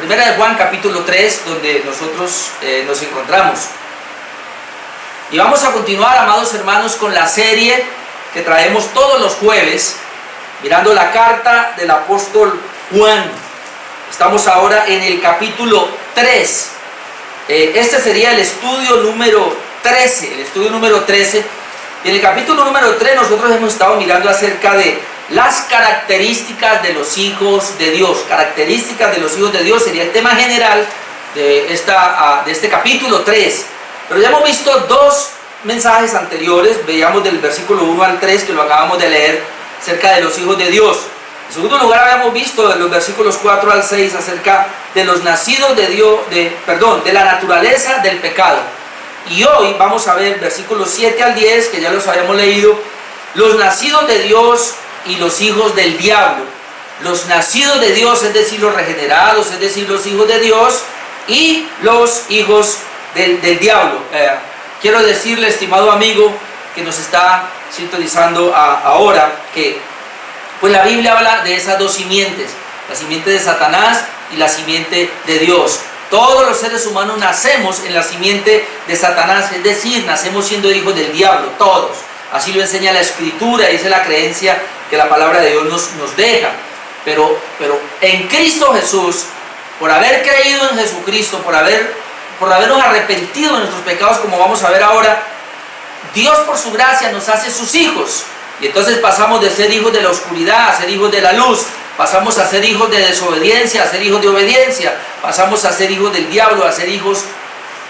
Primera de Juan capítulo 3, donde nosotros nos encontramos. Y vamos a continuar, amados hermanos, con la serie que traemos todos los jueves, mirando la carta del apóstol Juan. Estamos ahora en el capítulo 3. Este sería el estudio número 13, Y en el capítulo número 3 nosotros hemos estado mirando acerca de las características de los hijos de Dios. Características de los hijos de Dios sería el tema general de este capítulo 3. Pero ya hemos visto dos mensajes anteriores. Veíamos del versículo 1 al 3, que lo acabamos de leer, acerca de los hijos de Dios. En segundo lugar, habíamos visto de los versículos 4 al 6 acerca de los nacidos de Dios, de la naturaleza del pecado. Y hoy vamos a ver versículos 7 al 10, que ya los habíamos leído, los nacidos de Dios y los hijos del diablo. Los nacidos de Dios, es decir, los regenerados, es decir, los hijos de Dios, y los hijos del diablo. Quiero decirle, estimado amigo que nos está sintonizando ahora, que pues la Biblia habla de esas dos simientes, la simiente de Satanás y la simiente de Dios. Todos los seres humanos nacemos en la simiente de Satanás, es decir, nacemos siendo hijos del diablo, todos. Así lo enseña la Escritura, y esa es la creencia que la palabra de Dios nos deja. Pero en Cristo Jesús, por haber creído en Jesucristo, por habernos arrepentido de nuestros pecados, como vamos a ver ahora, Dios por su gracia nos hace sus hijos. Y entonces pasamos de ser hijos de la oscuridad a ser hijos de la luz. Pasamos a ser hijos de desobediencia a ser hijos de obediencia. Pasamos a ser hijos del diablo a ser hijos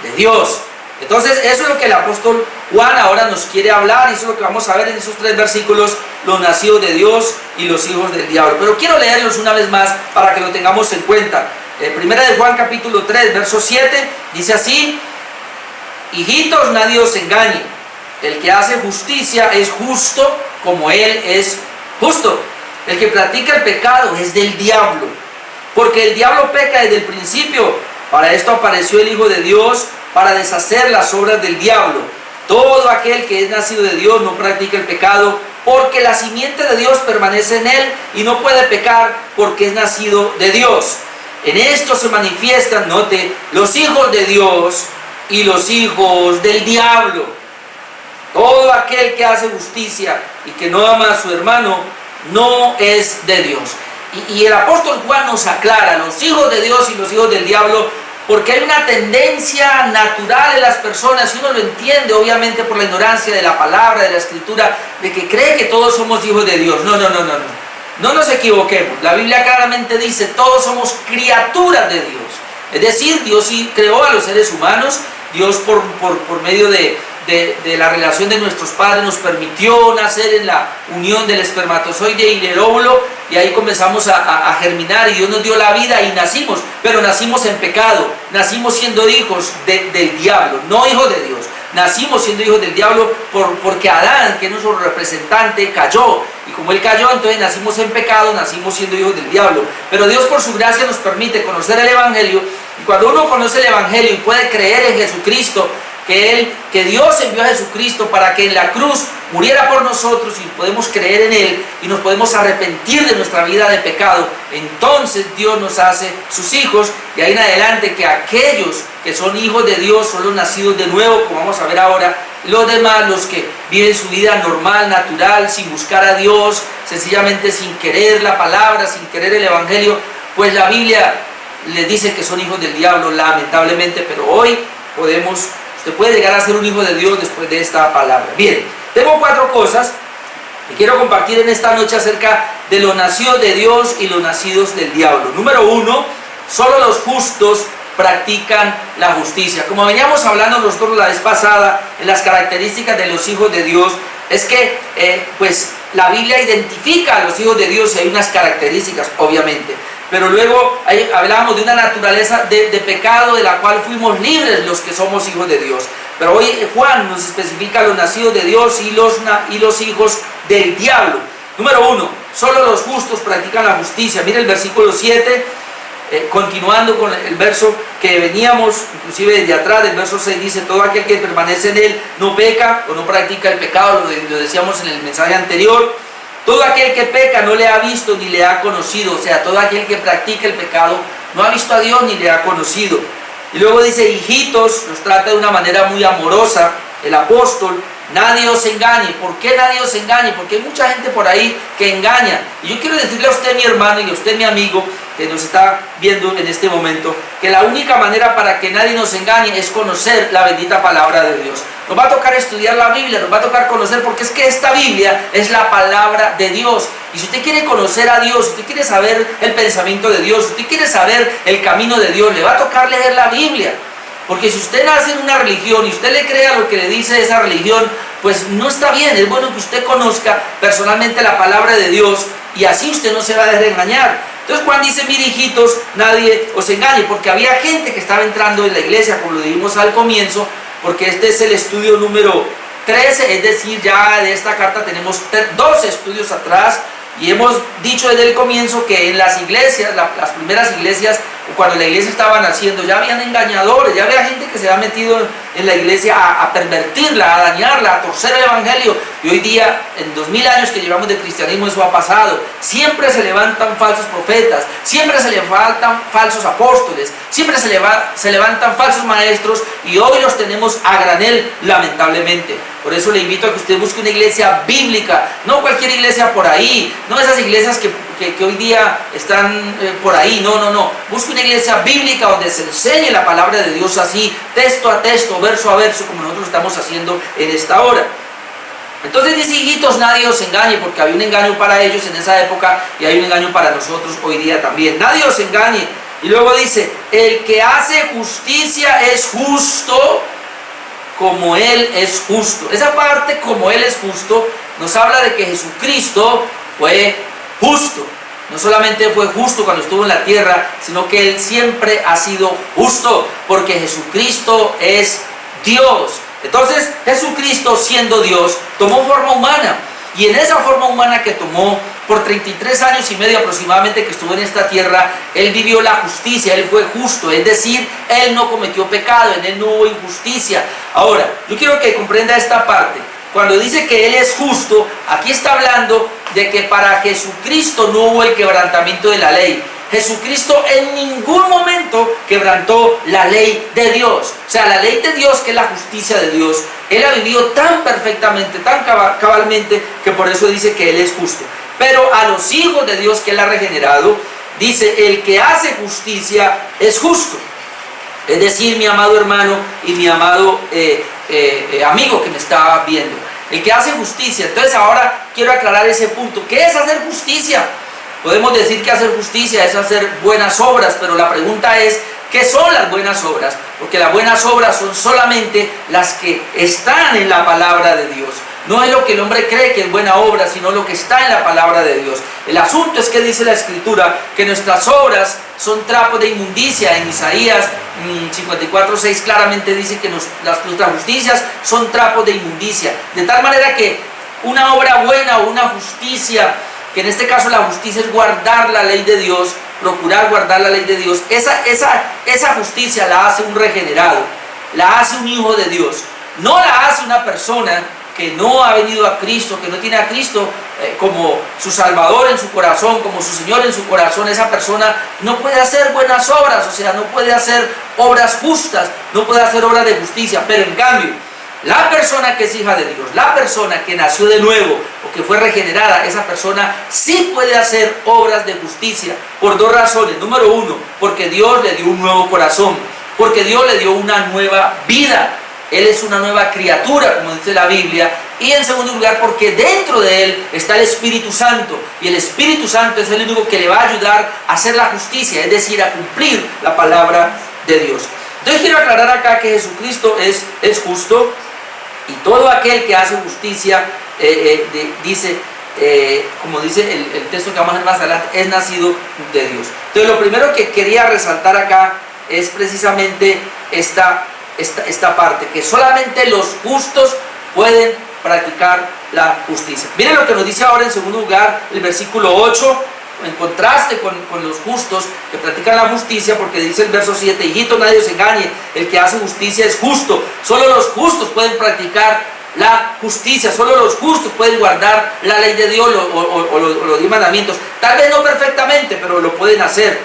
de Dios. Entonces eso es lo que el apóstol Juan ahora nos quiere hablar, y eso es lo que vamos a ver en esos 3 versículos, los nacidos de Dios y los hijos del diablo. Pero quiero leerlos una vez más para que lo tengamos en cuenta. Primera de Juan capítulo 3, verso 7, dice así: hijitos, nadie os engañe, el que hace justicia es justo como él es justo. El que practica el pecado es del diablo, porque el diablo peca desde el principio. Para esto apareció el Hijo de Dios, para deshacer las obras del diablo. Todo aquel que es nacido de Dios no practica el pecado, porque la simiente de Dios permanece en él, y no puede pecar porque es nacido de Dios. En esto se manifiestan, note, los hijos de Dios y los hijos del diablo. Todo aquel que hace justicia y que no ama a su hermano no es de Dios. Y el apóstol Juan nos aclara los hijos de Dios y los hijos del diablo, porque hay una tendencia natural en las personas, y uno lo entiende obviamente por la ignorancia de la palabra, de la Escritura, de que cree que todos somos hijos de Dios. No nos equivoquemos. La Biblia claramente dice: todos somos criaturas de Dios. Es decir, Dios sí creó a los seres humanos. Dios por medio de la relación de nuestros padres nos permitió nacer en la unión del espermatozoide y del óvulo, y ahí comenzamos a germinar, y Dios nos dio la vida y nacimos, pero nacimos en pecado, nacimos siendo hijos del diablo, no hijos de Dios. Nacimos siendo hijos del diablo porque Adán, que es nuestro representante, cayó, y como él cayó, entonces nacimos en pecado, nacimos siendo hijos del diablo. Pero Dios por su gracia nos permite conocer el Evangelio, y cuando uno conoce el Evangelio y puede creer en Jesucristo, que Dios envió a Jesucristo para que en la cruz muriera por nosotros, y podemos creer en Él y nos podemos arrepentir de nuestra vida de pecado, entonces Dios nos hace sus hijos. Y ahí en adelante, que aquellos que son hijos de Dios son los nacidos de nuevo, como vamos a ver ahora. Los demás, los que viven su vida normal, natural, sin buscar a Dios, sencillamente sin querer la palabra, sin querer el Evangelio, pues la Biblia les dice que son hijos del diablo, lamentablemente. Pero hoy usted puede llegar a ser un hijo de Dios después de esta palabra. Bien, tengo 4 cosas que quiero compartir en esta noche acerca de los nacidos de Dios y los nacidos del diablo. Número 1, solo los justos practican la justicia. Como veníamos hablando nosotros la vez pasada, en las características de los hijos de Dios, es que pues la Biblia identifica a los hijos de Dios, y hay unas características, obviamente. Pero luego hablábamos de una naturaleza de pecado, de la cual fuimos libres los que somos hijos de Dios. Pero hoy Juan nos especifica los nacidos de Dios y los hijos del diablo. Número 1, solo los justos practican la justicia. Mire el versículo 7, continuando con el verso que veníamos, inclusive desde atrás, del verso 6 dice: todo aquel que permanece en él no peca o no practica el pecado. Lo decíamos en el mensaje anterior. Todo aquel que peca no le ha visto ni le ha conocido. O sea, todo aquel que practica el pecado no ha visto a Dios ni le ha conocido. Y luego dice, hijitos, los trata de una manera muy amorosa el apóstol. Nadie os engañe. ¿Por qué nadie os engañe? Porque hay mucha gente por ahí que engaña. Y yo quiero decirle a usted, mi hermano, y a usted, mi amigo, que nos está viendo en este momento, que la única manera para que nadie nos engañe es conocer la bendita palabra de Dios. Nos va a tocar estudiar la Biblia, nos va a tocar conocer, porque es que esta Biblia es la palabra de Dios. Y si usted quiere conocer a Dios, si usted quiere saber el pensamiento de Dios, si usted quiere saber el camino de Dios, le va a tocar leer la Biblia. Porque si usted nace en una religión y usted le cree a lo que le dice esa religión, pues no está bien. Es bueno que usted conozca personalmente la palabra de Dios y así usted no se va a dejar engañar. Entonces Juan dice, mire hijitos, nadie os engañe, porque había gente que estaba entrando en la iglesia, como lo dijimos al comienzo, porque este es el estudio número 13, es decir, ya de esta carta tenemos 12 estudios atrás, y hemos dicho desde el comienzo que en las iglesias, las primeras iglesias, cuando la iglesia estaba naciendo, ya habían engañadores, ya había gente que se había metido en la iglesia a pervertirla, a dañarla, a torcer el evangelio. Y hoy día, en 2000 años que llevamos de cristianismo, eso ha pasado. Siempre se levantan falsos profetas, siempre se levantan falsos apóstoles, siempre se levantan falsos maestros, y hoy los tenemos a granel, lamentablemente. Por eso le invito a que usted busque una iglesia bíblica, no cualquier iglesia por ahí, no esas iglesias que hoy día están por ahí, no. Busque una iglesia bíblica donde se enseñe la palabra de Dios así, texto a texto, verso a verso, como nosotros estamos haciendo en esta hora. Entonces dice, hijitos, nadie os engañe, porque había un engaño para ellos en esa época y hay un engaño para nosotros hoy día también. Nadie os engañe. Y luego dice, el que hace justicia es justo como Él es justo. Esa parte, como Él es justo, nos habla de que Jesucristo fue justo. No solamente fue justo cuando estuvo en la tierra, sino que Él siempre ha sido justo, porque Jesucristo es Dios. Entonces, Jesucristo, siendo Dios, tomó forma humana. Y en esa forma humana que tomó, por 33 años y medio aproximadamente que estuvo en esta tierra, Él vivió la justicia, Él fue justo, es decir, Él no cometió pecado, en Él no hubo injusticia. Ahora, yo quiero que comprenda esta parte. Cuando dice que Él es justo, aquí está hablando de que para Jesucristo no hubo el quebrantamiento de la ley. Jesucristo en ningún momento quebrantó la ley de Dios. O sea, la ley de Dios, que es la justicia de Dios, Él ha vivido tan perfectamente, tan cabalmente, que por eso dice que Él es justo. Pero a los hijos de Dios que Él ha regenerado, dice, el que hace justicia es justo. Es decir, mi amado hermano y mi amado amigo que me está viendo, el que hace justicia. Entonces ahora quiero aclarar ese punto. ¿Qué es hacer justicia? Podemos decir que hacer justicia es hacer buenas obras, pero la pregunta es, ¿qué son las buenas obras? Porque las buenas obras son solamente las que están en la palabra de Dios. No es lo que el hombre cree que es buena obra, sino lo que está en la palabra de Dios. El asunto es que dice la Escritura que nuestras obras son trapos de inmundicia. En Isaías 54:6 claramente dice que nuestras justicias son trapos de inmundicia. De tal manera que una obra buena o una justicia, que en este caso la justicia es guardar la ley de Dios, procurar guardar la ley de Dios, esa justicia la hace un regenerado, la hace un hijo de Dios. No la hace una persona que no ha venido a Cristo, que no tiene a Cristo como su Salvador en su corazón, como su Señor en su corazón. Esa persona no puede hacer buenas obras, o sea, no puede hacer obras justas, no puede hacer obras de justicia. Pero en cambio, la persona que es hija de Dios, la persona que nació de nuevo o que fue regenerada, esa persona sí puede hacer obras de justicia por dos razones. Número uno, porque Dios le dio un nuevo corazón, porque Dios le dio una nueva vida. Él es una nueva criatura, como dice la Biblia. Y en segundo lugar, porque dentro de Él está el Espíritu Santo. Y el Espíritu Santo es el único que le va a ayudar a hacer la justicia, es decir, a cumplir la palabra de Dios. Entonces quiero aclarar acá que Jesucristo es justo. Y todo aquel que hace justicia, dice, como dice el texto que vamos a ver más adelante, es nacido de Dios. Entonces lo primero que quería resaltar acá es precisamente esta parte, que solamente los justos pueden practicar la justicia. Miren lo que nos dice ahora en segundo lugar el versículo 8, en contraste con los justos que practican la justicia, porque dice el verso 7, hijitos, nadie os engañe, el que hace justicia es justo. Solo los justos pueden practicar la justicia, solo los justos pueden guardar la ley de Dios o los 10 mandamientos. Tal vez no perfectamente, pero lo pueden hacer.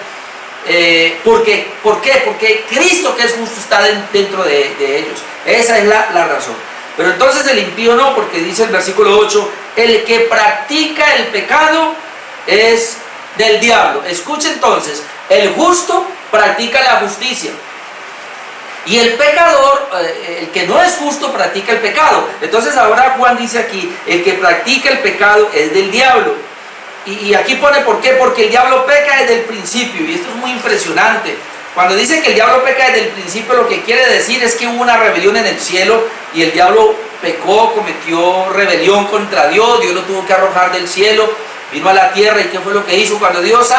¿Por qué? Porque Cristo, que es justo, está dentro de ellos. Esa es la razón. Pero entonces el impío no, porque dice el versículo 8, el que practica el pecado es del diablo. Escuche entonces, el justo practica la justicia. Y el pecador, el que no es justo, practica el pecado. Entonces ahora Juan dice aquí, el que practica el pecado es del diablo. Y aquí pone por qué, porque el diablo peca desde el principio. Y esto es muy impresionante. Cuando dice que el diablo peca desde el principio, lo que quiere decir es que hubo una rebelión en el cielo y el diablo pecó, cometió rebelión contra Dios. Dios lo tuvo que arrojar del cielo, vino a la tierra. ¿Y qué fue lo que hizo? Cuando Dios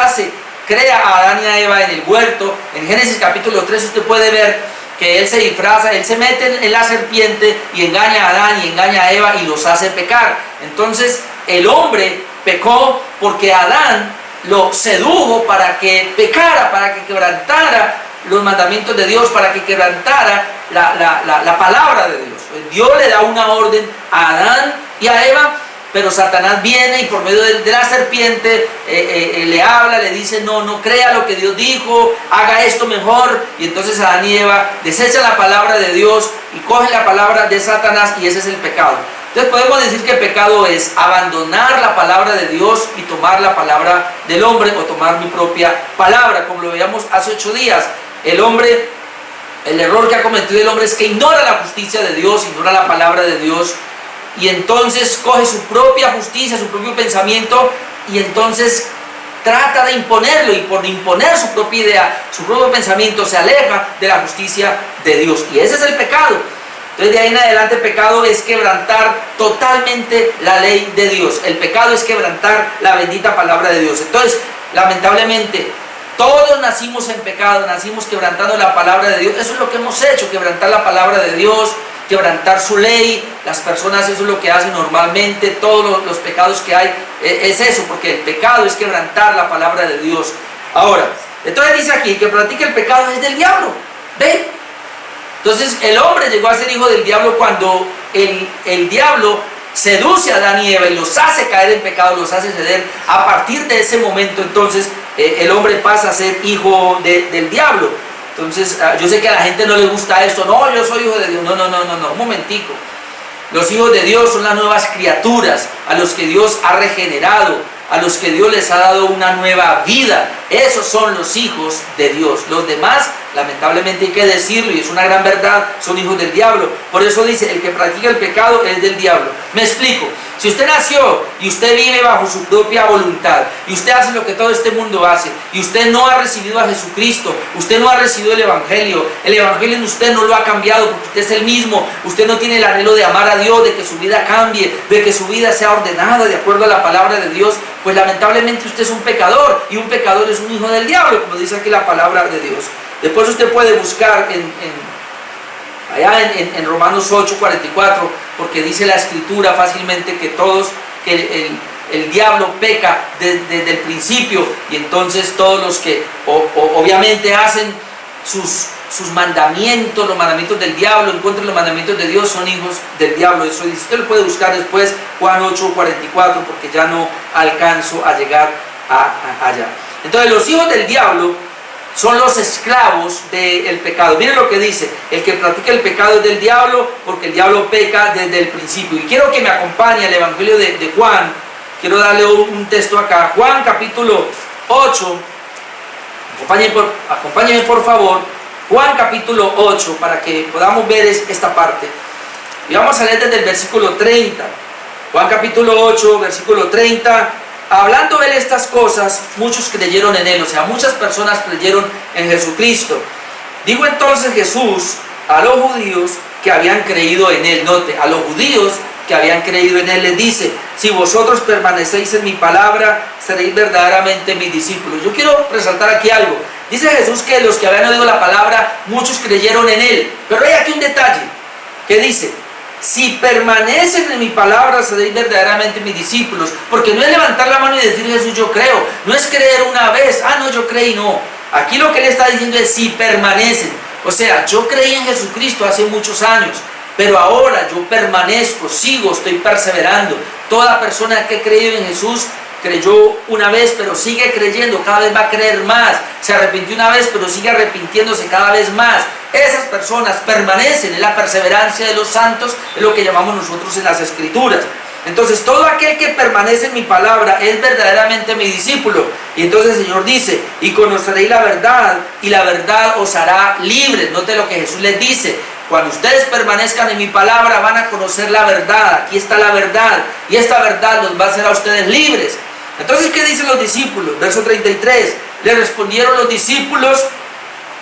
crea a Adán y a Eva en el huerto, en Génesis capítulo 3 usted puede ver que él se disfraza, él se mete en la serpiente y engaña a Adán y engaña a Eva y los hace pecar. Entonces el hombre pecó porque Adán lo sedujo para que pecara, para que quebrantara los mandamientos de Dios, para que quebrantara la palabra de Dios. Dios le da una orden a Adán y a Eva, pero Satanás viene y por medio de la serpiente le habla, le dice no crea lo que Dios dijo, haga esto mejor. Y entonces Adán y Eva desechan la palabra de Dios y cogen la palabra de Satanás, y ese es el pecado. Entonces podemos decir que el pecado es abandonar la palabra de Dios y tomar la palabra del hombre, o tomar mi propia palabra, como lo veíamos hace 8 días. El error que ha cometido el hombre es que ignora la justicia de Dios, ignora la palabra de Dios, y entonces coge su propia justicia, su propio pensamiento, y entonces trata de imponerlo, y por imponer su propia idea, su propio pensamiento, se aleja de la justicia de Dios, y ese es el pecado. Entonces de ahí en adelante el pecado es quebrantar totalmente la ley de Dios. El pecado es quebrantar la bendita palabra de Dios. Entonces, lamentablemente, todos nacimos en pecado, nacimos quebrantando la palabra de Dios. Eso es lo que hemos hecho, quebrantar la palabra de Dios, quebrantar su ley. Las personas eso es lo que hacen normalmente. Todos los pecados que hay es eso, porque el pecado es quebrantar la palabra de Dios. Ahora, entonces dice aquí que practica el pecado es del diablo. ¿Ve? Entonces el hombre llegó a ser hijo del diablo cuando el diablo seduce a Adán y Eva y los hace caer en pecado, los hace ceder. A partir de ese momento entonces el hombre pasa a ser hijo del diablo. Entonces yo sé que a la gente no le gusta esto, no, yo soy hijo de Dios, no, un momentico. Los hijos de Dios son las nuevas criaturas, a los que Dios ha regenerado, a los que Dios les ha dado una nueva vida. Esos son los hijos de Dios. Los demás, lamentablemente hay que decirlo, y es una gran verdad, son hijos del diablo. Por eso dice, el que practica el pecado es del diablo. Me explico. Si usted nació y usted vive bajo su propia voluntad, y usted hace lo que todo este mundo hace, y usted no ha recibido a Jesucristo, usted no ha recibido el Evangelio en usted no lo ha cambiado, porque usted es el mismo, usted no tiene el anhelo de amar a Dios, de que su vida cambie, de que su vida sea ordenada de acuerdo a la palabra de Dios, pues lamentablemente usted es un pecador, y un pecador es un hijo del diablo, como dice aquí la palabra de Dios. Después usted puede buscar allá en Romanos 8:44, porque dice la escritura fácilmente que el diablo peca desde el principio, y entonces todos los que obviamente hacen sus mandamientos, los mandamientos del diablo, en contra de los mandamientos de Dios, son hijos del diablo. Eso dice, usted lo puede buscar después, Juan 8:44, porque ya no alcanzo a llegar allá. Entonces los hijos del diablo son los esclavos del pecado. Miren lo que dice, el que practica el pecado es del diablo, porque el diablo peca desde el principio. Y quiero que me acompañe al Evangelio de Juan. Quiero darle un texto acá, Juan capítulo 8, acompáñenme por favor, Juan capítulo 8, para que podamos ver esta parte. Y vamos a leer desde el versículo 30, Juan capítulo 8, versículo 30. Hablando él estas cosas, muchos creyeron en él, o sea, muchas personas creyeron en Jesucristo. Dijo entonces Jesús a los judíos que habían creído en él. Note, a los judíos que habían creído en él les dice, si vosotros permanecéis en mi palabra, seréis verdaderamente mis discípulos. Yo quiero resaltar aquí algo. Dice Jesús que los que habían oído la palabra, muchos creyeron en él. Pero hay aquí un detalle, que dice, si permanecen en mi palabra, seréis verdaderamente mis discípulos. Porque no es levantar la mano y decir, Jesús, yo creo. No es creer una vez, no, yo creí, no. Aquí lo que él está diciendo es, si permanecen. O sea, yo creí en Jesucristo hace muchos años, pero ahora yo permanezco, sigo, estoy perseverando. Toda persona que ha creído en Jesús creyó una vez pero sigue creyendo, cada vez va a creer más, se arrepintió una vez pero sigue arrepintiéndose cada vez más. Esas personas permanecen en la perseverancia de los santos, es lo que llamamos nosotros en las Escrituras. Entonces todo aquel que permanece en mi palabra es verdaderamente mi discípulo. Y entonces el Señor dice, y conoceréis la verdad, y la verdad os hará libres. Note lo que Jesús les dice: cuando ustedes permanezcan en mi palabra van a conocer la verdad. Aquí está la verdad, y esta verdad los va a hacer a ustedes libres. Entonces, ¿qué dicen los discípulos? Verso 33, le respondieron los discípulos: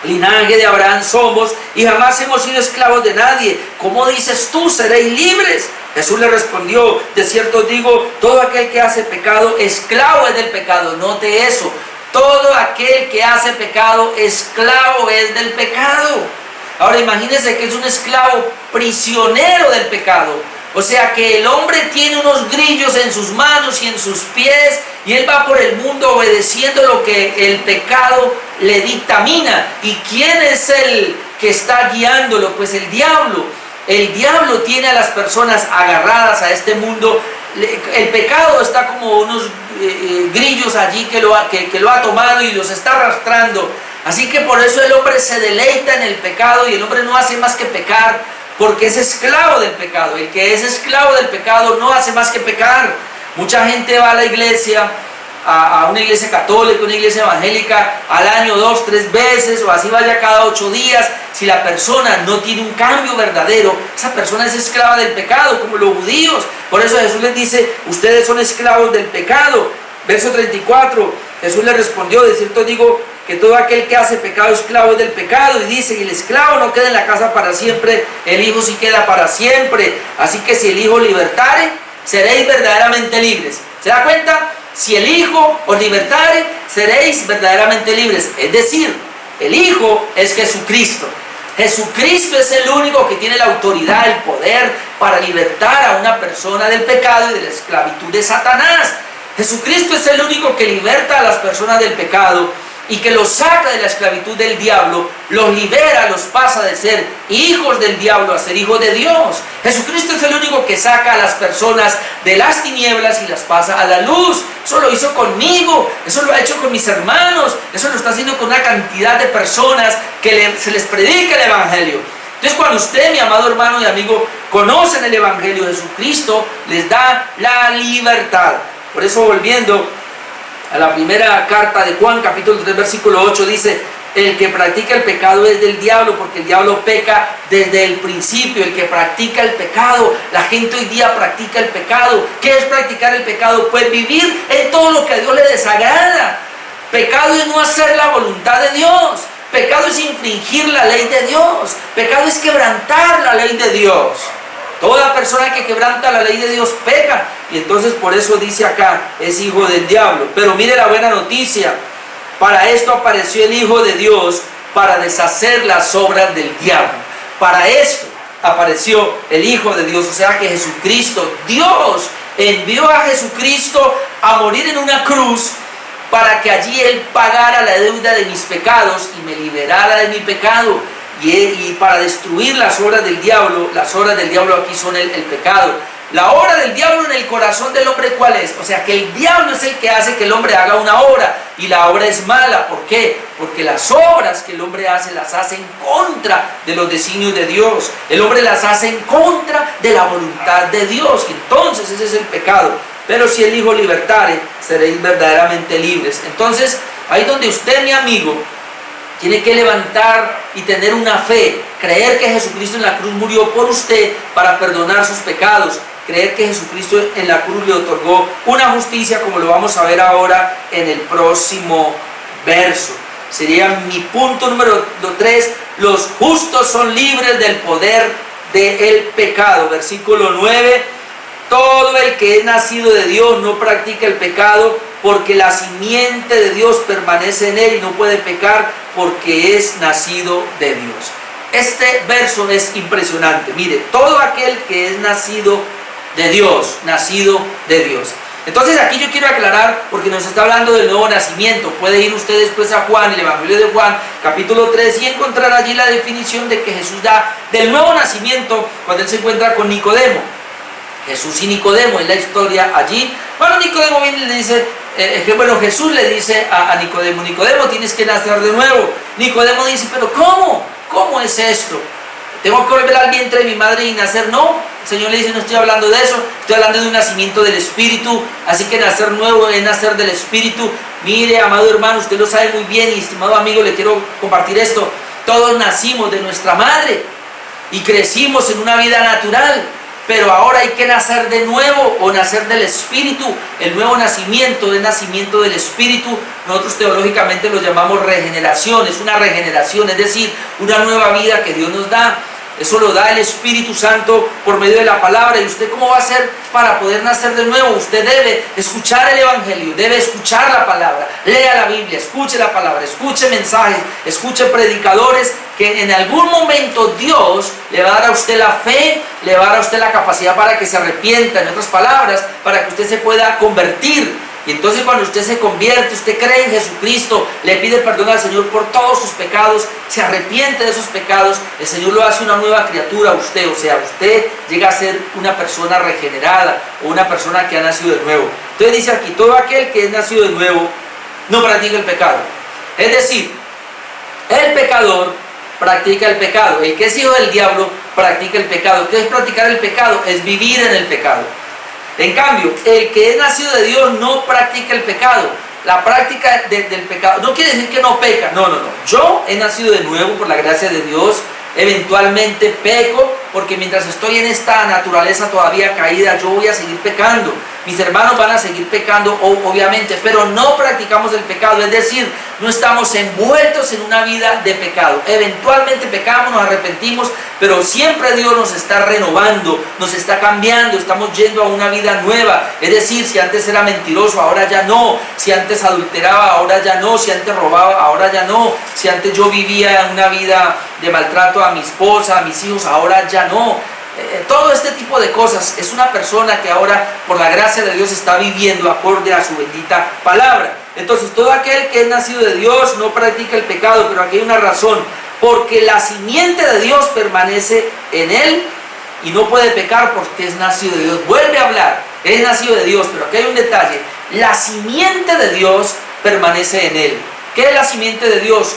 linaje de Abraham somos, y jamás hemos sido esclavos de nadie. ¿Cómo dices tú, seréis libres? Jesús le respondió: de cierto os digo, todo aquel que hace pecado, esclavo es del pecado. Note eso: todo aquel que hace pecado, esclavo es del pecado. Ahora imagínense que es un esclavo prisionero del pecado. O sea que el hombre tiene unos grillos en sus manos y en sus pies, y él va por el mundo obedeciendo lo que el pecado le dictamina. ¿Y quién es el que está guiándolo? Pues el diablo. El diablo tiene a las personas agarradas a este mundo. El pecado está como unos grillos allí que lo ha tomado y los está arrastrando. Así que por eso el hombre se deleita en el pecado, y el hombre no hace más que pecar, porque es esclavo del pecado. El que es esclavo del pecado no hace más que pecar. Mucha gente va a la iglesia, a una iglesia católica, una iglesia evangélica, al año 2, 3 veces, o así vaya cada 8 días. Si la persona no tiene un cambio verdadero, esa persona es esclava del pecado, como los judíos. Por eso Jesús les dice: ustedes son esclavos del pecado. Verso 34, Jesús les respondió: de cierto digo, que todo aquel que hace pecado, esclavo es del pecado. Y dice: y el esclavo no queda en la casa para siempre, el hijo sí queda para siempre. Así que si el hijo libertare, seréis verdaderamente libres. ¿Se da cuenta? Si el hijo os libertare, seréis verdaderamente libres. Es decir, el hijo es Jesucristo. Jesucristo es el único que tiene la autoridad, el poder para libertar a una persona del pecado y de la esclavitud de Satanás. Jesucristo es el único que liberta a las personas del pecado y que los saca de la esclavitud del diablo, los libera, los pasa de ser hijos del diablo a ser hijos de Dios. Jesucristo es el único que saca a las personas de las tinieblas y las pasa a la luz. Eso lo hizo conmigo, eso lo ha hecho con mis hermanos, eso lo está haciendo con una cantidad de personas que se les predica el Evangelio. Entonces, cuando usted, mi amado hermano y amigo, conocen el Evangelio de Jesucristo, les da la libertad. Por eso, volviendo a la primera carta de Juan, capítulo 3, versículo 8, dice: el que practica el pecado es del diablo, porque el diablo peca desde el principio. El que practica el pecado, la gente hoy día practica el pecado. ¿Qué es practicar el pecado? Pues vivir en todo lo que a Dios le desagrada. Pecado es no hacer la voluntad de Dios. Pecado es infringir la ley de Dios. Pecado es quebrantar la ley de Dios. Toda persona que quebranta la ley de Dios peca. Y entonces por eso dice acá, es hijo del diablo. Pero mire la buena noticia: para esto apareció el Hijo de Dios, para deshacer las obras del diablo. Para esto apareció el Hijo de Dios. O sea que Jesucristo, Dios envió a Jesucristo a morir en una cruz, para que allí Él pagara la deuda de mis pecados y me liberara de mi pecado. Y para destruir las obras del diablo. Las obras del diablo aquí son el pecado. La obra del diablo en el corazón del hombre, ¿cuál es? O sea que el diablo es el que hace que el hombre haga una obra, y la obra es mala. ¿Por qué? Porque las obras que el hombre hace, las hace en contra de los designios de Dios. El hombre las hace en contra de la voluntad de Dios. Entonces ese es el pecado. Pero si el Hijo libertare, seréis verdaderamente libres. Entonces, ahí donde usted, mi amigo, tiene que levantar y tener una fe, creer que Jesucristo en la cruz murió por usted para perdonar sus pecados, creer que Jesucristo en la cruz le otorgó una justicia, como lo vamos a ver ahora en el próximo verso. Sería mi punto número 3, los justos son libres del poder del pecado. Versículo 9, todo el que es nacido de Dios no practica el pecado, porque la simiente de Dios permanece en él y no puede pecar porque es nacido de Dios. Este verso es impresionante. Mire, todo aquel que es nacido de Dios, nacido de Dios. Entonces aquí yo quiero aclarar, porque nos está hablando del nuevo nacimiento. Puede ir usted después a Juan, el Evangelio de Juan, capítulo 3, y encontrar allí la definición de que Jesús da del nuevo nacimiento cuando Él se encuentra con Nicodemo. Jesús y Nicodemo, es la historia allí. Cuando Nicodemo viene y le dice, Jesús le dice a Nicodemo, Nicodemo, tienes que nacer de nuevo. Nicodemo dice, pero ¿cómo? ¿Cómo es esto? ¿Tengo que volver al vientre de mi madre y nacer? No, el Señor le dice, no estoy hablando de eso, estoy hablando de un nacimiento del Espíritu, así que nacer nuevo es nacer del Espíritu. Mire, amado hermano, usted lo sabe muy bien y estimado amigo, le quiero compartir esto. Todos nacimos de nuestra madre y crecimos en una vida natural, pero ahora hay que nacer de nuevo o nacer del Espíritu. El nuevo nacimiento es nacimiento del Espíritu. Nosotros teológicamente lo llamamos regeneración, es una regeneración, es decir, una nueva vida que Dios nos da. Eso lo da el Espíritu Santo por medio de la palabra. ¿Y usted cómo va a hacer para poder nacer de nuevo? Usted debe escuchar el Evangelio, debe escuchar la palabra, lea la Biblia, escuche la palabra, escuche mensajes, escuche predicadores, que en algún momento Dios le va a dar a usted la fe, le va a dar a usted la capacidad para que se arrepienta, en otras palabras, para que usted se pueda convertir. Y entonces cuando usted se convierte, usted cree en Jesucristo, le pide perdón al Señor por todos sus pecados, se arrepiente de esos pecados, el Señor lo hace una nueva criatura a usted, o sea, usted llega a ser una persona regenerada o una persona que ha nacido de nuevo. Entonces dice aquí, todo aquel que es nacido de nuevo no practica el pecado. Es decir, el pecador practica el pecado, el que es hijo del diablo practica el pecado. ¿Qué es practicar el pecado? Es vivir en el pecado. En cambio, el que es nacido de Dios no practica el pecado. La práctica del pecado no quiere decir que no peca. No. Yo he nacido de nuevo por la gracia de Dios. Eventualmente peco porque mientras estoy en esta naturaleza todavía caída, yo voy a seguir pecando. Mis hermanos van a seguir pecando, obviamente, pero no practicamos el pecado, es decir, no estamos envueltos en una vida de pecado. Eventualmente pecamos, nos arrepentimos, pero siempre Dios nos está renovando, nos está cambiando, estamos yendo a una vida nueva. Es decir, si antes era mentiroso, ahora ya no. Si antes adulteraba, ahora ya no. Si antes robaba, ahora ya no. Si antes yo vivía una vida de maltrato a mi esposa, a mis hijos, ahora ya no. Todo este tipo de cosas es una persona que ahora por la gracia de Dios está viviendo acorde a su bendita palabra. Entonces todo aquel que es nacido de Dios no practica el pecado, pero aquí hay una razón, porque la simiente de Dios permanece en él y no puede pecar porque es nacido de Dios. Vuelve a hablar, es nacido de Dios, pero aquí hay un detalle, la simiente de Dios permanece en él. ¿Qué es la simiente de Dios?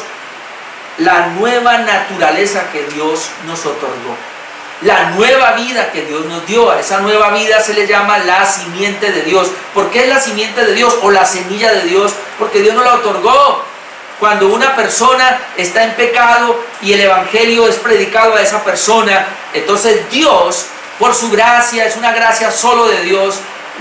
La nueva naturaleza que Dios nos otorgó. La nueva vida que Dios nos dio. A esa nueva vida se le llama la simiente de Dios. ¿Por qué es la simiente de Dios o la semilla de Dios? Porque Dios nos la otorgó. Cuando una persona está en pecado y el Evangelio es predicado a esa persona, entonces Dios, por su gracia, es una gracia solo de Dios,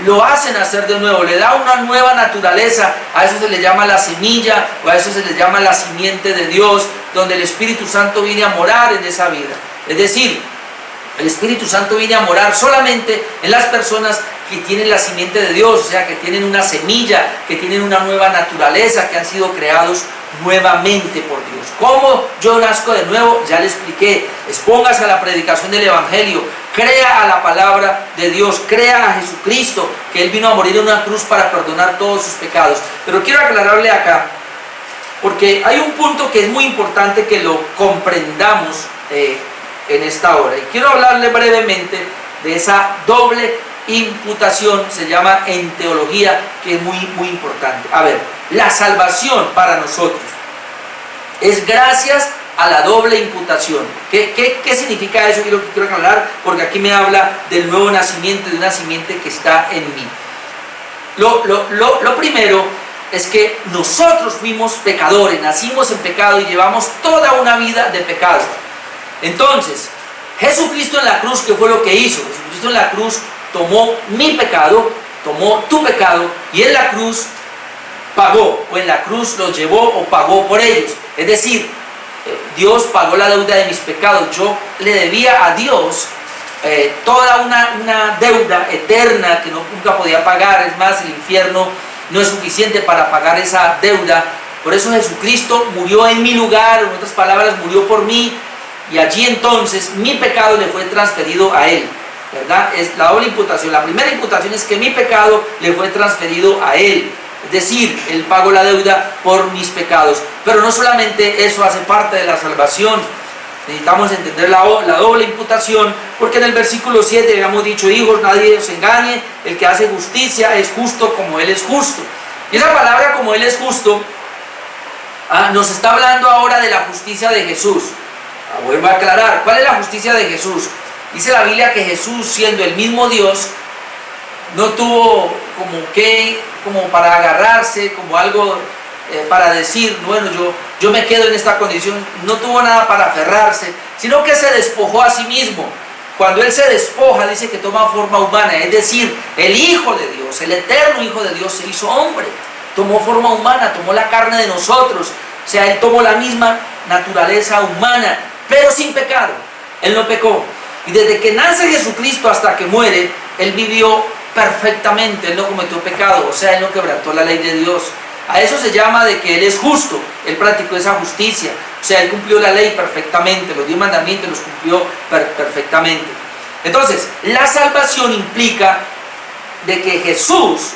lo hace nacer de nuevo, le da una nueva naturaleza. A eso se le llama la semilla, o a eso se le llama la simiente de Dios, donde el Espíritu Santo viene a morar en esa vida. Es decir, el Espíritu Santo viene a morar solamente en las personas que tienen la simiente de Dios, o sea, que tienen una semilla, que tienen una nueva naturaleza, que han sido creados nuevamente por Dios. ¿Cómo yo nazco de nuevo? Ya le expliqué. Expóngase a la predicación del Evangelio, crea a la palabra de Dios, crea a Jesucristo, que Él vino a morir en una cruz para perdonar todos sus pecados. Pero quiero aclararle acá, porque hay un punto que es muy importante que lo comprendamos en esta hora, y quiero hablarle brevemente de esa doble imputación, se llama en teología, que es muy importante. A ver, la salvación para nosotros es gracias a la doble imputación. ¿Qué significa eso? Y lo que quiero aclarar, porque aquí me habla del nuevo nacimiento, de una simiente que está en mí. Lo primero es que nosotros fuimos pecadores, nacimos en pecado y llevamos toda una vida de pecado. Entonces, Jesucristo en la cruz, ¿qué fue lo que hizo? Jesucristo en la cruz tomó mi pecado, tomó tu pecado, y en la cruz pagó, o en la cruz los llevó o pagó por ellos. Es decir, Dios pagó la deuda de mis pecados. Yo le debía a Dios toda una deuda eterna que nunca podía pagar. Es más, el infierno no es suficiente para pagar esa deuda. Por eso Jesucristo murió en mi lugar, en otras palabras, murió por mí. Y allí entonces mi pecado le fue transferido a Él, ¿verdad? Es la doble imputación. La primera imputación es que mi pecado le fue transferido a Él. Es decir, Él pagó la deuda por mis pecados. Pero no solamente eso hace parte de la salvación. Necesitamos entender la doble imputación, porque en el versículo 7 habíamos dicho: hijos, nadie os engañe, el que hace justicia es justo como Él es justo. Y esa palabra "como Él es justo" nos está hablando ahora de la justicia de Jesús. Vuelvo a aclarar, ¿cuál es la justicia de Jesús? Dice la Biblia que Jesús, siendo el mismo Dios, no tuvo como para agarrarse, como algo para decir, bueno, yo me quedo en esta condición. No tuvo nada para aferrarse, sino que se despojó a sí mismo. Cuando Él se despoja, dice que toma forma humana, es decir, el Hijo de Dios, el eterno Hijo de Dios, se hizo hombre, tomó forma humana, tomó la carne de nosotros. O sea, Él tomó la misma naturaleza humana, pero sin pecado. Él no pecó. Y desde que nace Jesucristo hasta que muere, Él vivió perfectamente. Él no cometió pecado, o sea, Él no quebrantó la ley de Dios. A eso se llama de que Él es justo. Él practicó esa justicia. O sea, Él cumplió la ley perfectamente, los 10 mandamientos los cumplió perfectamente. Entonces, la salvación implica de que Jesús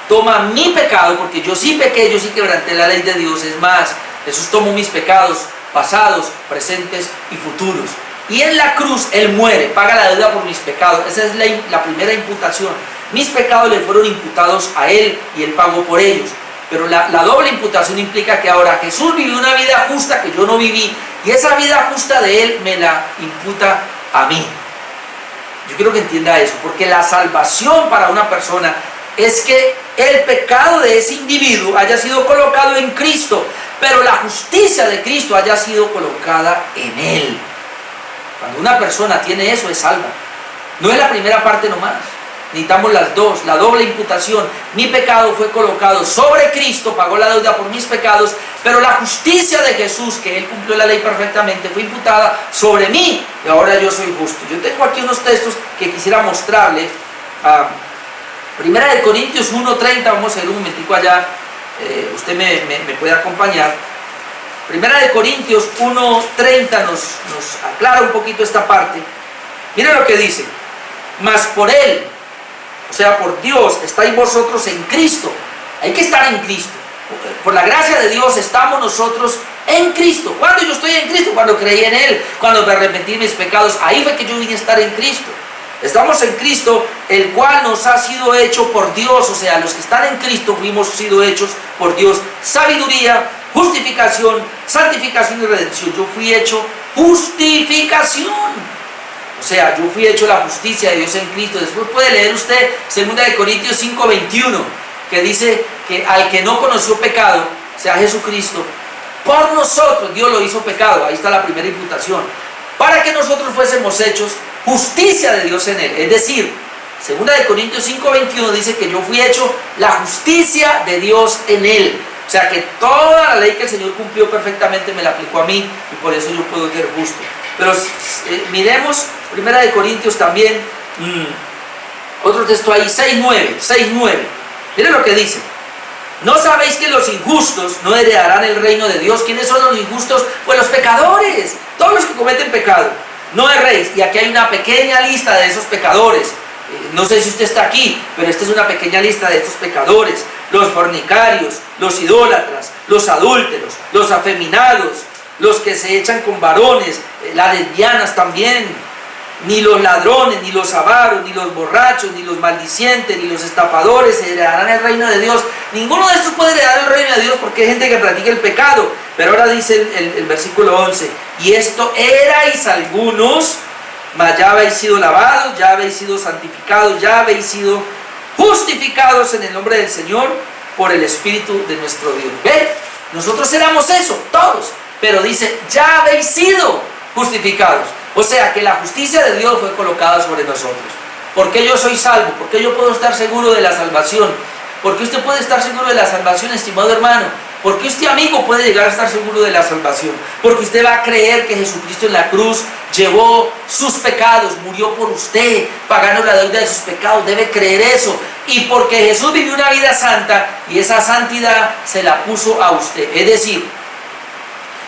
toma mi pecado, porque yo sí pequé, yo sí quebranté la ley de Dios. Es más, Jesús tomó mis pecados pasados, presentes y futuros. Y en la cruz Él muere, paga la deuda por mis pecados. Esa es la primera imputación. Mis pecados le fueron imputados a Él y Él pagó por ellos. Pero la doble imputación implica que ahora Jesús vivió una vida justa que yo no viví, y esa vida justa de Él me la imputa a mí. Yo quiero que entienda eso, porque la salvación para una persona es que el pecado de ese individuo haya sido colocado en Cristo, pero la justicia de Cristo haya sido colocada en Él. Cuando una persona tiene eso, es salva. No es la primera parte nomás. Necesitamos las dos, la doble imputación. Mi pecado fue colocado sobre Cristo, pagó la deuda por mis pecados, pero la justicia de Jesús, que Él cumplió la ley perfectamente, fue imputada sobre mí, y ahora yo soy justo. Yo tengo aquí unos textos que quisiera mostrarle. Primera de Corintios 1:30, vamos a ir un momentico allá, usted me puede acompañar. Primera de Corintios 1:30 nos aclara un poquito esta parte. Mire lo que dice: mas por Él, o sea, por Dios, estáis vosotros en Cristo. Hay que estar en Cristo. Por la gracia de Dios estamos nosotros en Cristo. ¿Cuándo yo estoy en Cristo? Cuando creí en Él, cuando me arrepentí de mis pecados. Ahí fue que yo vine a estar en Cristo. Estamos en Cristo, el cual nos ha sido hecho por Dios. O sea, los que están en Cristo fuimos sido hechos por Dios. Sabiduría, justificación, santificación y redención. Yo fui hecho justificación. O sea, yo fui hecho la justicia de Dios en Cristo. Después puede leer usted 2 Corintios 5:21, que dice que al que no conoció pecado, o sea, Jesucristo, por nosotros Dios lo hizo pecado. Ahí está la primera imputación. Para que nosotros fuésemos hechos justicia de Dios en Él. Es decir, 2 Corintios 5:21 dice que yo fui hecho la justicia de Dios en Él. O sea, que toda la ley que el Señor cumplió perfectamente me la aplicó a mí, y por eso yo puedo ser justo. Pero miremos 1 Corintios también, otro texto ahí, 6:9. Miren lo que dice: ¿no sabéis que los injustos no heredarán el reino de Dios? ¿Quiénes son los injustos? Pues los pecadores, todos los que cometen pecado. No erréis. Y aquí hay una pequeña lista de esos pecadores. No sé si usted está aquí, pero esta es una pequeña lista de estos pecadores: los fornicarios, los idólatras, los adúlteros, los afeminados, los que se echan con varones, las lesbianas también, ni los ladrones, ni los avaros, ni los borrachos, ni los maldicientes, ni los estafadores heredarán el reino de Dios. Ninguno de estos puede heredar el reino de Dios, porque hay gente que practica el pecado. Pero ahora dice el versículo 11: y esto erais algunos, mas ya habéis sido lavados, ya habéis sido santificados, ya habéis sido justificados en el nombre del Señor por el Espíritu de nuestro Dios. ¿Ven? Nosotros éramos eso, todos. Pero dice, ya habéis sido justificados. O sea, que la justicia de Dios fue colocada sobre nosotros. ¿Por qué yo soy salvo? ¿Por qué yo puedo estar seguro de la salvación? ¿Por qué usted puede estar seguro de la salvación, estimado hermano? ¿Por qué usted, amigo, puede llegar a estar seguro de la salvación? Porque usted va a creer que Jesucristo en la cruz llevó sus pecados, murió por usted, pagando la deuda de sus pecados. Debe creer eso. Y porque Jesús vivió una vida santa, y esa santidad se la puso a usted. Es decir,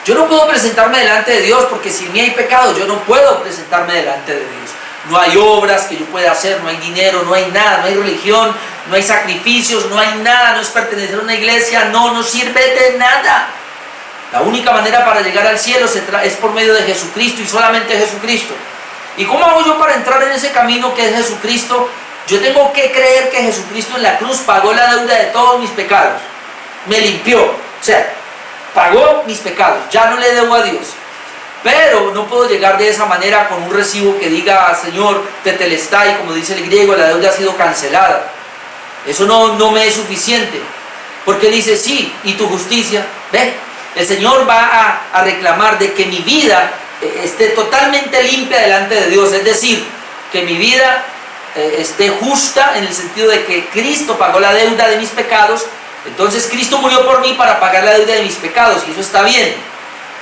yo no puedo presentarme delante de Dios, porque si en mí hay pecado, yo no puedo presentarme delante de Dios. No hay obras que yo pueda hacer, no hay dinero, no hay nada, no hay religión, no hay sacrificios, no hay nada, no es pertenecer a una iglesia, no sirve de nada. La única manera para llegar al cielo es por medio de Jesucristo y solamente Jesucristo. ¿Y cómo hago yo para entrar en ese camino que es Jesucristo? Yo tengo que creer que Jesucristo en la cruz pagó la deuda de todos mis pecados. Me limpió. O sea, pagó mis pecados. Ya no le debo a Dios. Pero no puedo llegar de esa manera con un recibo que diga, Señor, tetelestai, como dice el griego, la deuda ha sido cancelada. Eso no me es suficiente. Porque él dice, sí, ¿y tu justicia? ¿Ve? El Señor va a reclamar de que mi vida esté totalmente limpia delante de Dios. Es decir, que mi vida esté justa en el sentido de que Cristo pagó la deuda de mis pecados. Entonces Cristo murió por mí para pagar la deuda de mis pecados, y eso está bien.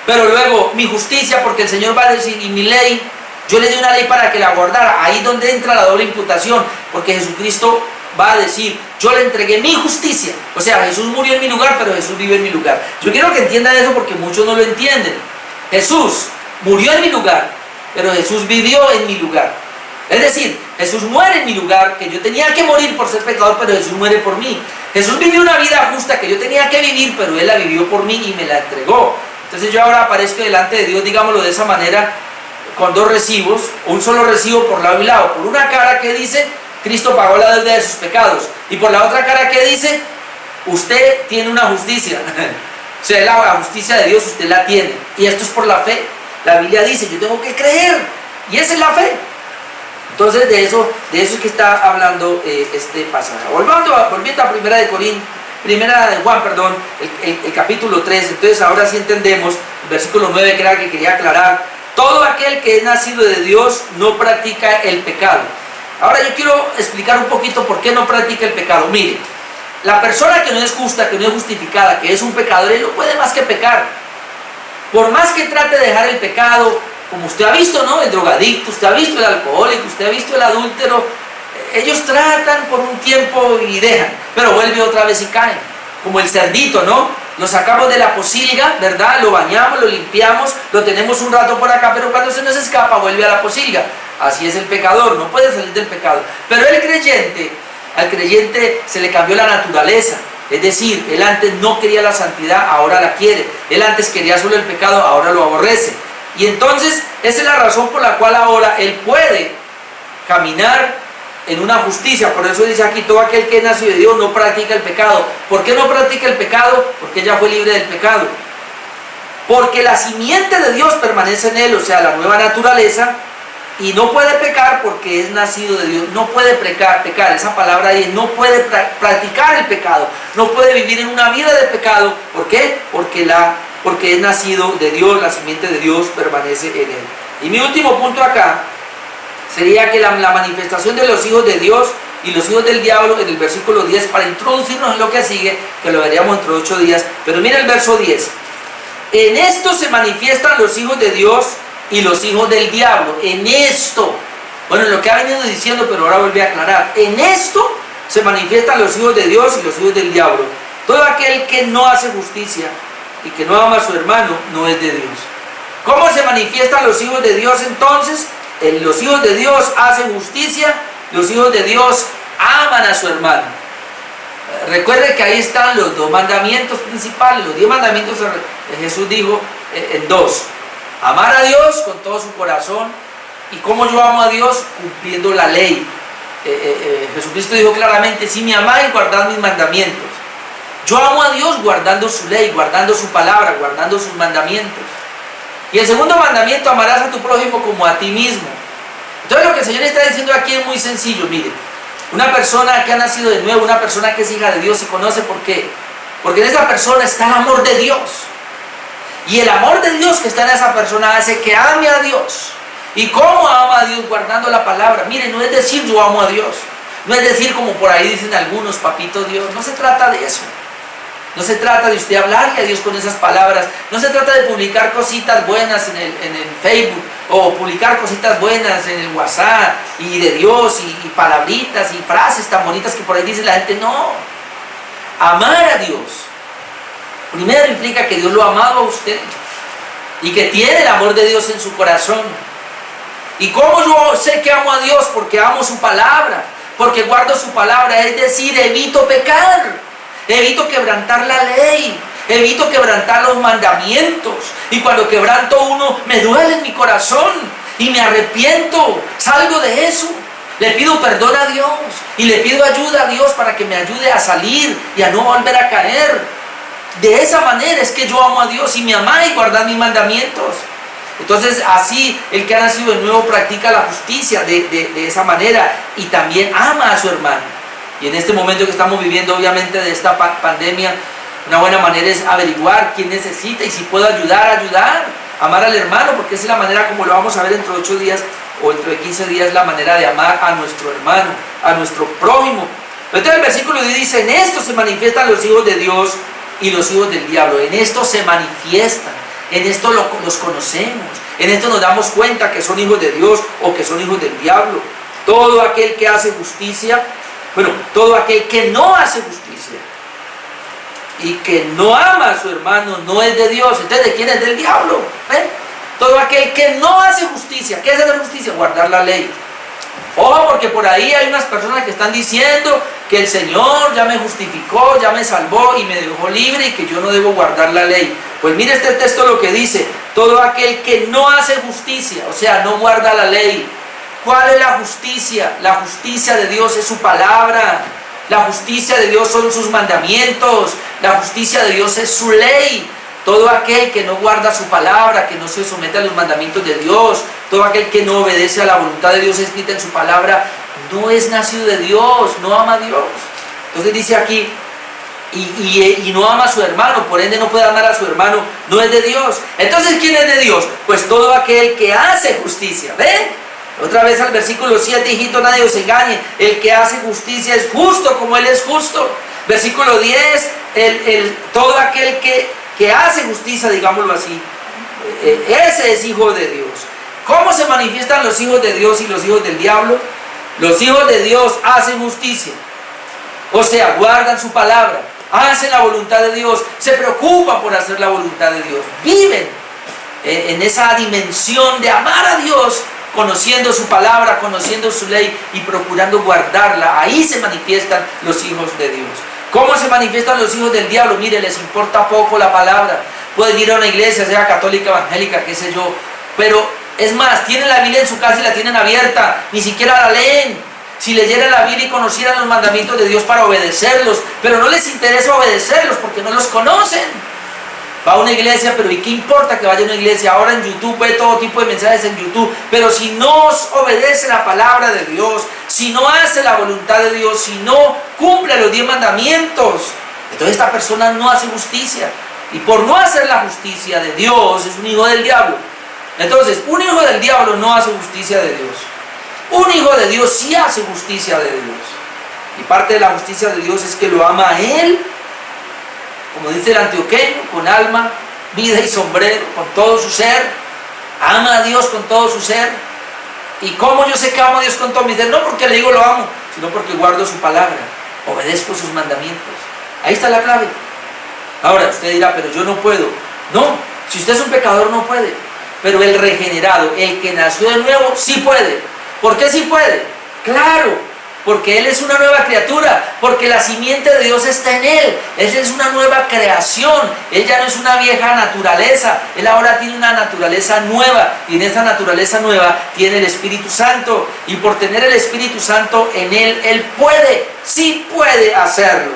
Pero luego mi justicia, porque el Señor va a decir, y mi ley, yo le di una ley para que la guardara. Ahí donde entra la doble imputación, porque Jesucristo va a decir, yo le entregué mi justicia. O sea, Jesús murió en mi lugar, pero Jesús vive en mi lugar. Yo quiero que entiendan eso porque muchos no lo entienden. Jesús murió en mi lugar, pero Jesús vivió en mi lugar. Es decir, Jesús muere en mi lugar, que yo tenía que morir por ser pecador, pero Jesús muere por mí. Jesús vivió una vida justa que yo tenía que vivir, pero Él la vivió por mí y me la entregó. Entonces yo ahora aparezco delante de Dios, digámoslo de esa manera, con dos recibos, un solo recibo por lado y lado. Por una cara que dice, Cristo pagó la deuda de sus pecados. Y por la otra cara que dice, usted tiene una justicia. O sea, la justicia de Dios usted la tiene. Y esto es por la fe. La Biblia dice, yo tengo que creer. Y esa es la fe. Entonces de eso es que está hablando este pasaje. Volviendo a Primera de Juan, el capítulo 3. Entonces ahora sí entendemos el versículo 9, que era el que quería aclarar. Todo aquel que es nacido de Dios no practica el pecado. Ahora yo quiero explicar un poquito por qué no practica el pecado. Mire, la persona que no es justa, que no es justificada, que es un pecador, él no puede más que pecar. Por más que trate de dejar el pecado, como usted ha visto, ¿no? El drogadicto, usted ha visto el alcohólico, usted ha visto el adúltero, ellos tratan por un tiempo y dejan, pero vuelve otra vez y caen. Como el cerdito, ¿no? Lo sacamos de la posilga, ¿verdad? Lo bañamos, lo limpiamos, lo tenemos un rato por acá, pero cuando se nos escapa vuelve a la posilga. Así es el pecador, no puede salir del pecado. Pero el creyente, al creyente se le cambió la naturaleza. Es decir, él antes no quería la santidad, ahora la quiere. Él antes quería solo el pecado, ahora lo aborrece. Y entonces, esa es la razón por la cual ahora él puede caminar en una justicia. Por eso dice aquí, todo aquel que es nacido de Dios no practica el pecado. ¿Por qué no practica el pecado? Porque ya fue libre del pecado. Porque la simiente de Dios permanece en él, o sea, la nueva naturaleza, y no puede pecar porque es nacido de Dios. No puede pecar, esa palabra ahí, no puede practicar el pecado, no puede vivir en una vida de pecado. ¿Por qué? Porque es nacido de Dios, la simiente de Dios permanece en él. Y mi último punto acá sería que la manifestación de los hijos de Dios y los hijos del diablo, en el versículo 10, para introducirnos en lo que sigue, que lo veríamos dentro de 8 días, pero mira el verso 10. En esto se manifiestan los hijos de Dios y los hijos del diablo. En esto, bueno, lo que ha venido diciendo, pero ahora vuelve a aclarar. En esto se manifiestan los hijos de Dios y los hijos del diablo. Todo aquel que no hace justicia y que no ama a su hermano no es de Dios. ¿Cómo se manifiestan los hijos de Dios entonces? Los hijos de Dios hacen justicia, los hijos de Dios aman a su hermano. Recuerde que ahí están los dos mandamientos principales. Los 10 mandamientos Jesús dijo en 2. Amar a Dios con todo su corazón. ¿Y cómo yo amo a Dios? Cumpliendo la ley. Jesucristo dijo claramente, si me amáis, guardad mis mandamientos. Yo amo a Dios guardando su ley, guardando su palabra, guardando sus mandamientos. Y el segundo mandamiento, amarás a tu prójimo como a ti mismo. Entonces lo que el Señor está diciendo aquí es muy sencillo. Mire, una persona que ha nacido de nuevo, una persona que es hija de Dios, se conoce ¿por qué? Porque en esa persona está el amor de Dios. Y el amor de Dios que está en esa persona hace que ame a Dios. ¿Y cómo ama a Dios? Guardando la palabra. Mire, no es decir yo amo a Dios. No es decir como por ahí dicen algunos, papito Dios. No se trata de eso. No se trata de usted hablarle a Dios con esas palabras. No se trata de publicar cositas buenas en el Facebook, o publicar cositas buenas en el WhatsApp, y de Dios, y palabritas, y frases tan bonitas que por ahí dice la gente. No. Amar a Dios primero implica que Dios lo ha amado a usted, y que tiene el amor de Dios en su corazón. ¿Y cómo yo sé que amo a Dios? Porque amo su palabra, porque guardo su palabra, es decir, evito pecar. evito quebrantar la ley, evito quebrantar los mandamientos. Y cuando quebranto uno, me duele en mi corazón y me arrepiento, salgo de eso. Le pido perdón a Dios y le pido ayuda a Dios para que me ayude a salir y a no volver a caer. De esa manera es que yo amo a Dios y me amáis y guardad mis mandamientos. Entonces así el que ha nacido de nuevo practica la justicia de esa manera y también ama a su hermano. Y en este momento que estamos viviendo obviamente de esta pandemia, una buena manera es averiguar quién necesita y si puedo ayudar, amar al hermano, porque esa es la manera como lo vamos a ver dentro de 8 días o dentro de 15 días, la manera de amar a nuestro hermano, a nuestro prójimo. Entonces el versículo 10 dice, en esto se manifiestan los hijos de Dios y los hijos del diablo. En esto se manifiestan, en esto los conocemos, en esto nos damos cuenta que son hijos de Dios o que son hijos del diablo. Todo aquel que hace justicia, todo aquel que no hace justicia y que no ama a su hermano no es de Dios. Entonces, ¿de quién es? Del diablo. Todo aquel que no hace justicia. ¿Qué es hacer justicia? Guardar la ley. Ojo, porque por ahí hay unas personas que están diciendo que el Señor ya me justificó, ya me salvó y me dejó libre y que yo no debo guardar la ley. Pues mire este texto lo que dice: todo aquel que no hace justicia, o sea, no guarda la ley. ¿Cuál es la justicia? La justicia de Dios es su palabra. La justicia de Dios son sus mandamientos. La justicia de Dios es su ley. Todo aquel que no guarda su palabra, que no se somete a los mandamientos de Dios, todo aquel que no obedece a la voluntad de Dios escrita en su palabra, no es nacido de Dios, no ama a Dios. Entonces dice aquí, y no ama a su hermano, por ende no puede amar a su hermano, no es de Dios. Entonces, ¿quién es de Dios? Pues todo aquel que hace justicia. ¿Ven? Otra vez al versículo 7, hijito, nadie os engañe, el que hace justicia es justo como Él es justo. Versículo 10, todo aquel que hace justicia, digámoslo así, ese es hijo de Dios. ¿Cómo se manifiestan los hijos de Dios y los hijos del diablo? Los hijos de Dios hacen justicia, o sea, guardan su palabra, hacen la voluntad de Dios, se preocupan por hacer la voluntad de Dios, viven en esa dimensión de amar a Dios, conociendo su palabra, conociendo su ley y procurando guardarla. Ahí se manifiestan los hijos de Dios. ¿Cómo se manifiestan los hijos del diablo? Mire, les importa poco la palabra. Pueden ir a una iglesia, sea católica, evangélica, qué sé yo, pero es más, tienen la Biblia en su casa y la tienen abierta, ni siquiera la leen. Si leyeran la Biblia y conocieran los mandamientos de Dios para obedecerlos, pero no les interesa obedecerlos porque no los conocen. Va a una iglesia, pero ¿y qué importa que vaya a una iglesia? Ahora en YouTube ve todo tipo de mensajes en YouTube, pero si no obedece la palabra de Dios, si no hace la voluntad de Dios, si no cumple los 10 mandamientos, entonces esta persona no hace justicia. Y por no hacer la justicia de Dios, es un hijo del diablo. Entonces, un hijo del diablo no hace justicia de Dios. Un hijo de Dios sí hace justicia de Dios. Y parte de la justicia de Dios es que lo ama a Él, como dice el antioqueño, con alma, vida y sombrero, con todo su ser. Ama a Dios con todo su ser. ¿Y cómo yo sé que amo a Dios con todo mi ser? No porque le digo lo amo, sino porque guardo su palabra, obedezco sus mandamientos. Ahí está la clave. Ahora usted dirá, pero yo no puedo. No, si usted es un pecador no puede. Pero el regenerado, el que nació de nuevo, sí puede. ¿Por qué sí puede? Claro, porque Él es una nueva criatura, porque la simiente de Dios está en Él. Él es una nueva creación. Él ya no es una vieja naturaleza. Él ahora tiene una naturaleza nueva. Y en esa naturaleza nueva tiene el Espíritu Santo. Y por tener el Espíritu Santo en Él, Él puede, sí puede hacerlo.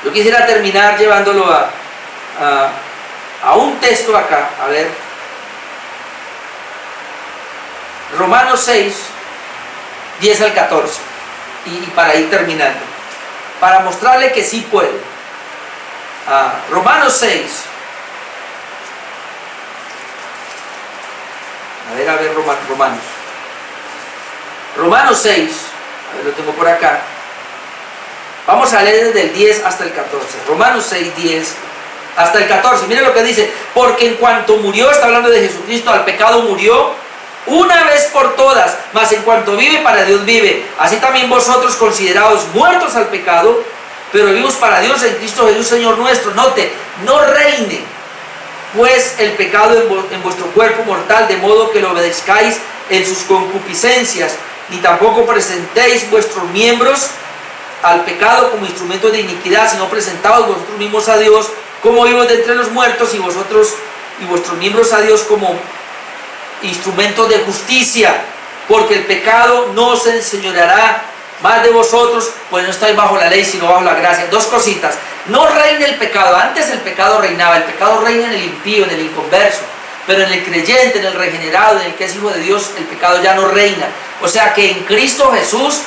Yo quisiera terminar llevándolo a un texto acá. A ver. Romanos 6. 10 al 14, y para ir terminando, para mostrarle que sí puede. Romanos 6, Romanos 6, a ver, lo tengo por acá. Vamos a leer desde el 10 hasta el 14, Romanos 6, 10 hasta el 14, miren lo que dice: porque en cuanto murió, está hablando de Jesucristo, al pecado murió una vez por todas, mas en cuanto vive, para Dios vive. Así también vosotros, considerados muertos al pecado, pero vivos para Dios en Cristo Jesús Señor nuestro. Note, no reine pues el pecado en vuestro cuerpo mortal, de modo que lo obedezcáis en sus concupiscencias, ni tampoco presentéis vuestros miembros al pecado como instrumento de iniquidad, sino presentaos vosotros mismos a Dios como vivos de entre los muertos, y vosotros y vuestros miembros a Dios como instrumentos de justicia, porque el pecado no se enseñoreará más de vosotros, pues no estáis bajo la ley, sino bajo la gracia. Dos cositas: no reina el pecado. Antes el pecado reinaba, el pecado reina en el impío, en el inconverso, pero en el creyente, en el regenerado, en el que es hijo de Dios, el pecado ya no reina. O sea que en Cristo Jesús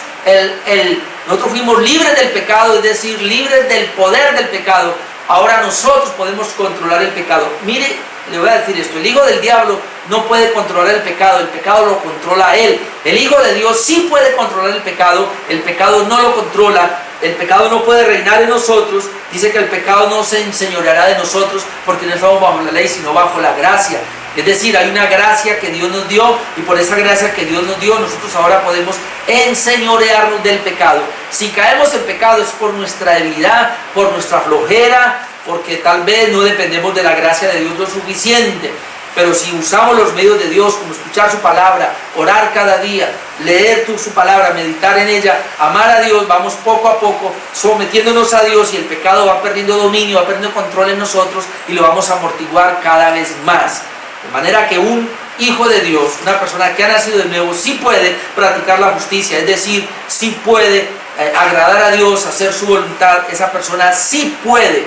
nosotros fuimos libres del pecado, es decir, libres del poder del pecado. Ahora nosotros podemos controlar el pecado. Mire, le voy a decir esto: el hijo del diablo no puede controlar el pecado lo controla a él. El hijo de Dios sí puede controlar el pecado no lo controla, el pecado no puede reinar en nosotros. Dice que el pecado no se enseñoreará de nosotros, porque no estamos bajo la ley, sino bajo la gracia. Es decir, hay una gracia que Dios nos dio, y por esa gracia que Dios nos dio, nosotros ahora podemos enseñorearnos del pecado. Si caemos en pecado es por nuestra debilidad, por nuestra flojera, porque tal vez no dependemos de la gracia de Dios lo suficiente. Pero si usamos los medios de Dios, como escuchar su palabra, orar cada día, leer su palabra, meditar en ella, amar a Dios, vamos poco a poco sometiéndonos a Dios, y el pecado va perdiendo dominio, va perdiendo control en nosotros, y lo vamos a amortiguar cada vez más. De manera que un hijo de Dios, una persona que ha nacido de nuevo, sí puede practicar la justicia, es decir, sí puede agradar a Dios, hacer su voluntad. Esa persona sí puede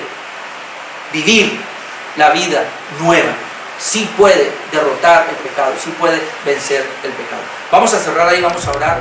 vivir la vida nueva, sí puede derrotar el pecado, sí puede vencer el pecado. Vamos a cerrar ahí, vamos a orar.